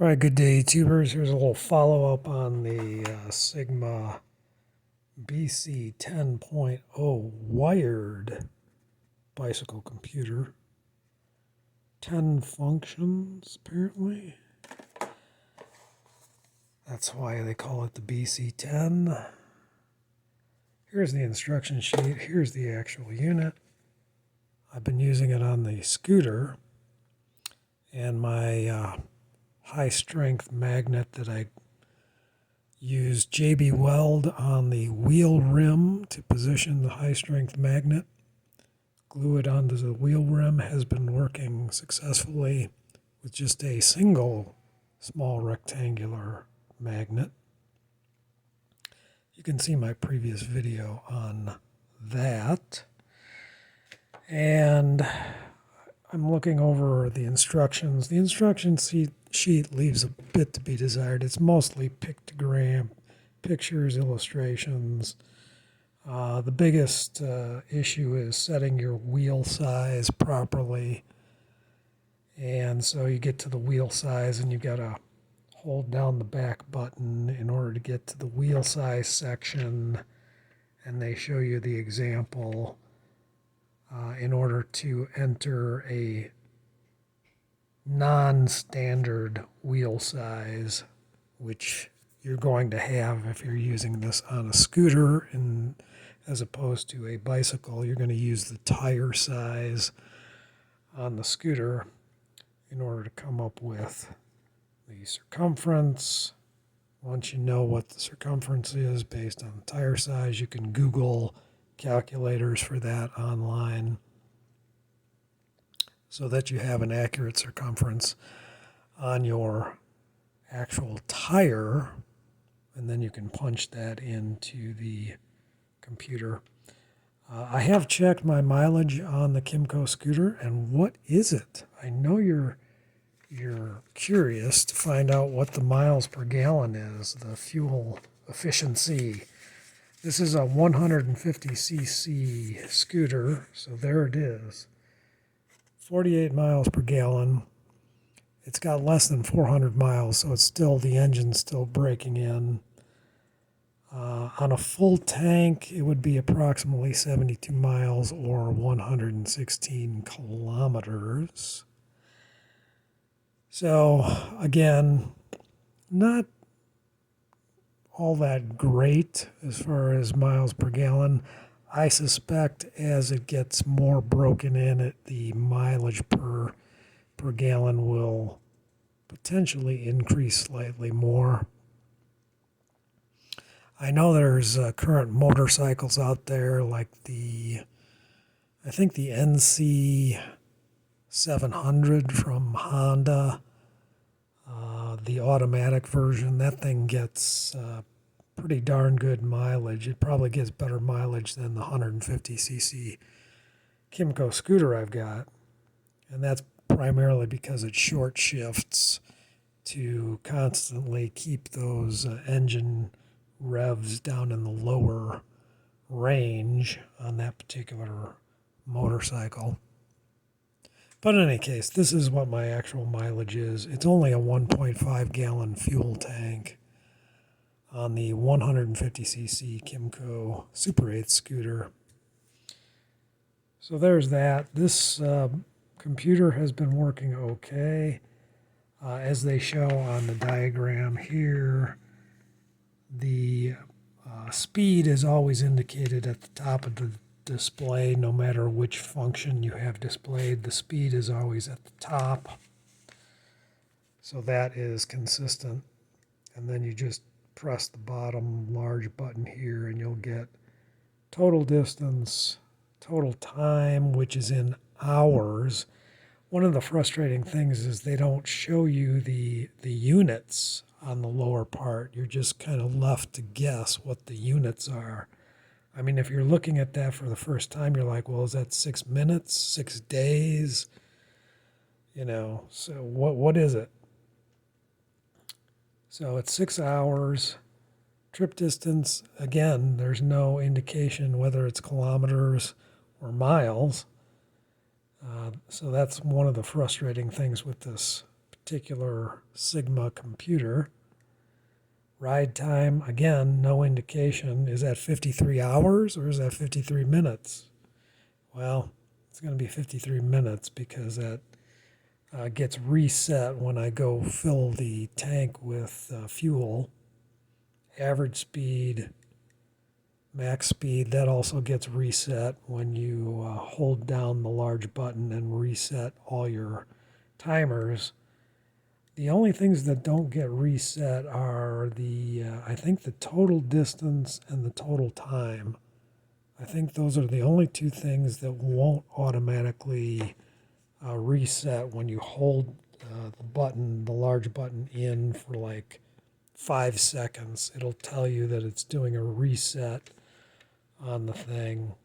All right, good day, tubers. Here's a little follow-up on the Sigma BC 10.0 wired bicycle computer. 10 functions, apparently. That's why they call it the BC 10. Here's the instruction sheet. Here's the actual unit. I've been using it on the scooter, and my high-strength magnet that I use JB Weld on the wheel rim to position the high-strength magnet. Glue it onto the wheel rim has been working successfully with just a single small rectangular magnet. You can see my previous video on that. And I'm looking over the instructions. The instruction sheet leaves a bit to be desired. It's mostly pictogram, pictures, illustrations. The biggest issue is setting your wheel size properly. And so you get to the wheel size and you've got to hold down the back button in order to get to the wheel size section. And they show you the example in order to enter a non-standard wheel size, which you're going to have if you're using this on a scooter, and as opposed to a bicycle, you're going to use the tire size on the scooter in order to come up with the circumference. Once you know what the circumference is based on the tire size, you can Google calculators for that online so that you have an accurate circumference on your actual tire, and then you can punch that into the computer. I have checked my mileage on the KYMCO scooter, and what is it? I know you're curious to find out what the miles per gallon is, the fuel efficiency. This is a 150cc scooter, so there it is. 48 miles per gallon. It's got less than 400 miles, so it's still, the engine's still breaking in. On a full tank, it would be approximately 72 miles or 116 kilometers. So, again, not all that great as far as miles per gallon. I suspect as it gets more broken in, the mileage per gallon will potentially increase slightly more. I know there's current motorcycles out there like I think the NC 700 from Honda, the automatic version. That thing gets pretty darn good mileage. It probably gets better mileage than the 150cc KYMCO scooter I've got. And that's primarily because it short shifts to constantly keep those engine revs down in the lower range on that particular motorcycle. But in any case, this is what my actual mileage is. It's only a 1.5 gallon fuel tank on the 150cc KYMCO Super 8 scooter. So there's that. This computer has been working okay. As they show on the diagram here, the speed is always indicated at the top of the display. No matter which function you have displayed, the speed is always at the top. So that is consistent. And then you just press the bottom large button here and you'll get total distance, total time, which is in hours. One of the frustrating things is they don't show you the units on the lower part. You're just kind of left to guess what the units are. I mean, if you're looking at that for the first time, you're like, well, is that 6 minutes, 6 days? You know, so what is it? So it's 6 hours. Trip distance, again, there's no indication whether it's kilometers or miles. So that's one of the frustrating things with this particular Sigma computer. Ride time, again, no indication. Is that 53 hours or is that 53 minutes? Well, it's going to be 53 minutes because that gets reset when I go fill the tank with fuel. Average speed, max speed, that also gets reset when you hold down the large button and reset all your timers. The only things that don't get reset are I think the total distance and the total time. I think those are the only two things that won't automatically reset when you hold the large button in for like 5 seconds. It'll tell you that it's doing a reset on the thing.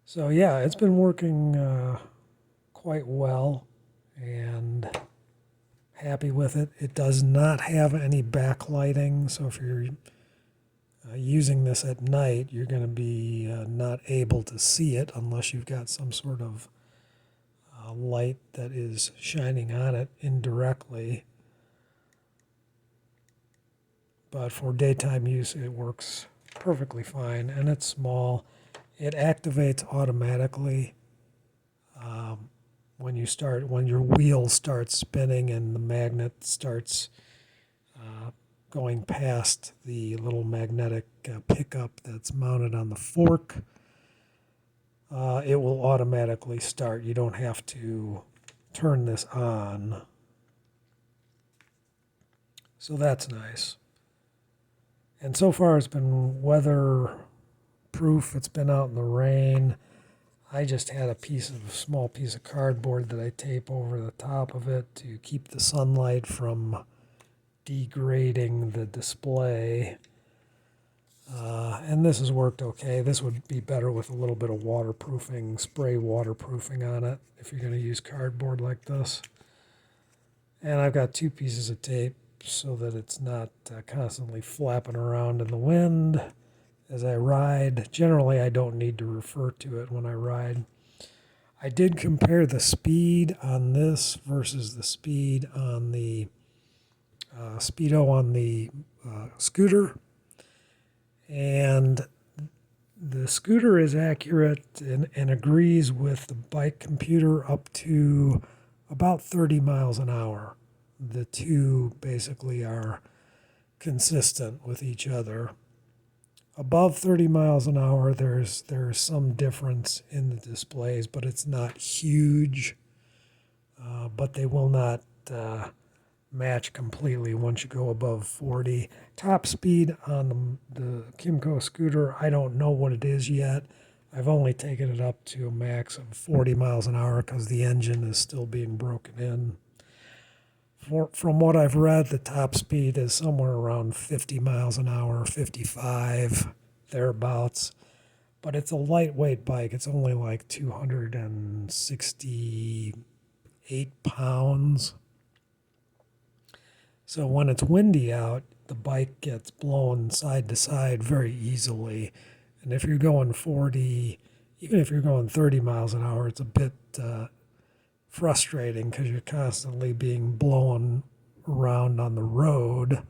So yeah, it's been working quite well and happy with it. It does not have any backlighting, so if you're using this at night, you're going to be not able to see it unless you've got some sort of light that is shining on it indirectly. But for daytime use, it works perfectly fine, and it's small. It activates automatically when your wheel starts spinning and the magnet starts going past the little magnetic pickup that's mounted on the fork. It will automatically start. You don't have to turn this on. So that's nice. And so far it's been weather-proof. It's been out in the rain. I just had a small piece of cardboard that I tape over the top of it to keep the sunlight from degrading the display. And this has worked okay. This would be better with a little bit of waterproofing, spray waterproofing on it if you're going to use cardboard like this. And I've got 2 pieces of tape so that it's not constantly flapping around in the wind as I ride. Generally, I don't need to refer to it when I ride. I did compare the speed on this versus the speed on the speedo on the scooter. And the scooter is accurate and agrees with the bike computer up to about 30 miles an hour. The two basically are consistent with each other. Above 30 miles an hour, there's some difference in the displays, but it's not huge. But they will not match completely once you go above 40. Top speed on the KYMCO scooter, I don't know what it is yet. I've only taken it up to a max of 40 miles an hour because the engine is still being broken in. From what I've read, the top speed is somewhere around 50 miles an hour, 55, thereabouts. But it's a lightweight bike. It's only like 268 pounds. So when it's windy out, the bike gets blown side to side very easily. And if you're going 40, even if you're going 30 miles an hour, it's a bit frustrating because you're constantly being blown around on the road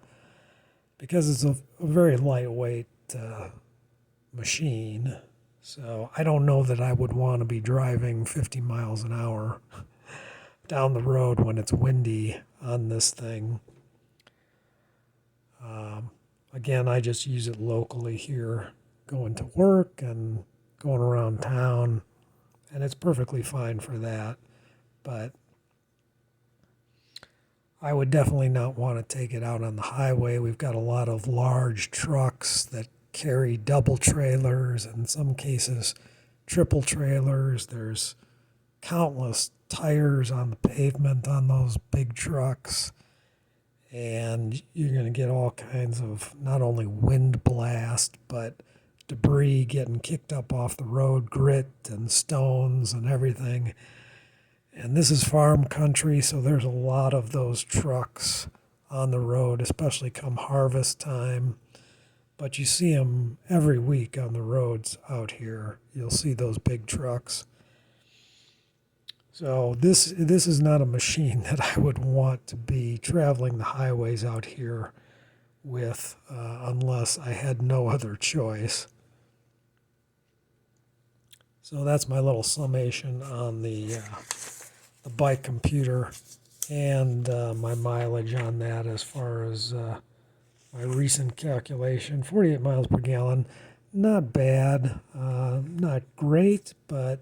because it's a very lightweight machine. So I don't know that I would want to be driving 50 miles an hour down the road when it's windy on this thing. Again, I just use it locally here, going to work and going around town, and it's perfectly fine for that. But I would definitely not want to take it out on the highway. We've got a lot of large trucks that carry double trailers, in some cases triple trailers. There's countless tires on the pavement on those big trucks. And you're going to get all kinds of not only wind blast, but debris getting kicked up off the road, grit and stones and everything. And this is farm country, so there's a lot of those trucks on the road, especially come harvest time. But you see them every week on the roads out here. You'll see those big trucks. So this is not a machine that I would want to be traveling the highways out here with unless I had no other choice. So that's my little summation on the bike computer and my mileage on that as far as my recent calculation. 48 miles per gallon, not bad, not great, but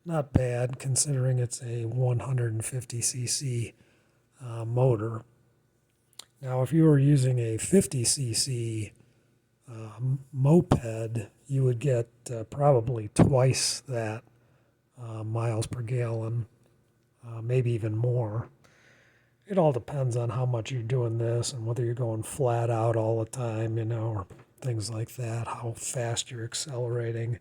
not bad considering it's a 150cc motor. Now, if you were using a 50cc moped, you would get probably twice that miles per gallon, maybe even more. It all depends on how much you're doing this and whether you're going flat out all the time, or things like that, how fast you're accelerating.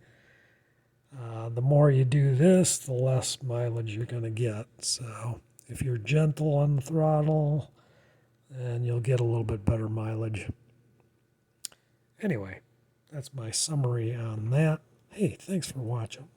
The more you do this, the less mileage you're going to get. So if you're gentle on the throttle, then you'll get a little bit better mileage. Anyway, that's my summary on that. Hey, thanks for watching.